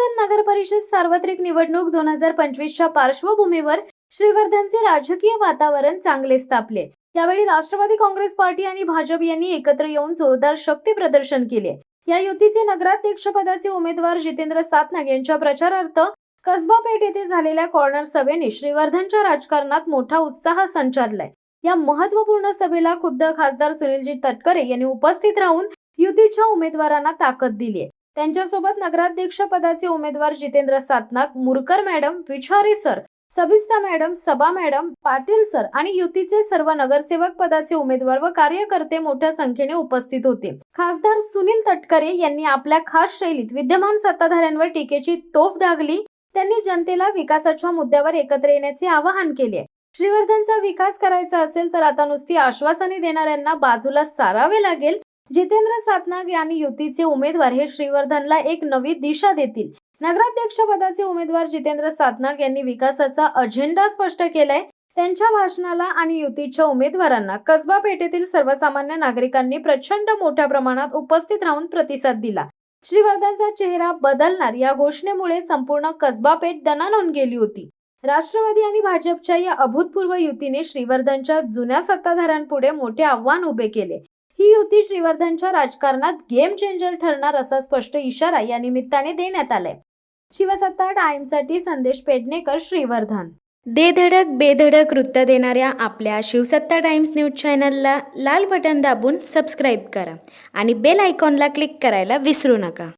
श्रीवर्धन नगर परिषद सार्वत्रिक निवडणूक 2025च्या पार्श्वभूमीवर श्रीवर्धनचे राजकीय वातावरण चांगलेच तापले। यावेळी राष्ट्रवादी काँग्रेस पार्टी आणि भाजप यांनी एकत्र येऊन जोरदार शक्ती प्रदर्शन केले। या युतीचे नगराध्यक्ष पदाचे उमेदवार जितेंद्र सातनाग यांच्या प्रचारार्थ कसबा पेठ येथे झालेल्या कॉर्नर सभेने श्रीवर्धनच्या राजकारणात मोठा उत्साह संचारलाय। या महत्त्वपूर्ण सभेला खुद्द खासदार सुनीलजी तटकरे यांनी उपस्थित राहून युतीच्या उमेदवारांना ताकद दिली। त्यांच्यासोबत नगराध्यक्ष पदाचे उमेदवार जितेंद्र सातनाग, मुरकर मॅडम, विचारी सर, सबिस्ता मॅडम, सबा मॅडम, पाटील सर आणि युतीचे सर्व नगरसेवक पदाचे उमेदवार व कार्यकर्ते मोठ्या संख्येने उपस्थित होते। खासदार सुनील तटकरे यांनी आपल्या खास शैलीत विद्यमान सत्ताधाऱ्यांवर टीकेची तोफ डागली। त्यांनी जनतेला विकासाच्या मुद्द्यावर एकत्र येण्याचे आवाहन केले। श्रीवर्धनचा विकास करायचा असेल तर आता नुसती आश्वासने देणाऱ्यांना बाजूला सारावे लागेल। जितेंद्र सातनाग यांनी युतीचे उमेदवार हे श्रीवर्धनला एक नवी दिशा देतील। नगराध्यक्ष पदाचे उमेदवार जितेंद्र सातनाग यांनी विकासाचा अजेंडा स्पष्ट केलाय। त्यांच्या भाषणाला आणि युतीच्या उमेदवारांना कसबा पेठेतील सर्वसामान्य नागरिकांनी प्रचंड मोठ्या प्रमाणात उपस्थित राहून प्रतिसाद दिला। श्रीवर्धनचा चेहरा बदलणार या घोषणेमुळे संपूर्ण कसबा पेठ दणाणून गेली होती। राष्ट्रवादी आणि भाजपच्या या अभूतपूर्व युतीने श्रीवर्धनच्या जुन्या सत्ताधाऱ्यांपुढे मोठे आव्हान उभे केले। ही युती श्रीवर्धनच्या राजकारणात गेम चेंजर ठरणार असा स्पष्ट इशारा या निमित्ताने देण्यात आलाय। शिवसत्ता टाइम्ससाठी संदेश पेडणेकर, श्रीवर्धन। दे धडक बेधडक वृत्त देणाऱ्या आपल्या शिवसत्ता टाइम्स न्यूज चॅनलला लाल बटन दाबून सबस्क्राईब करा आणि बेल आयकॉनला क्लिक करायला विसरू नका।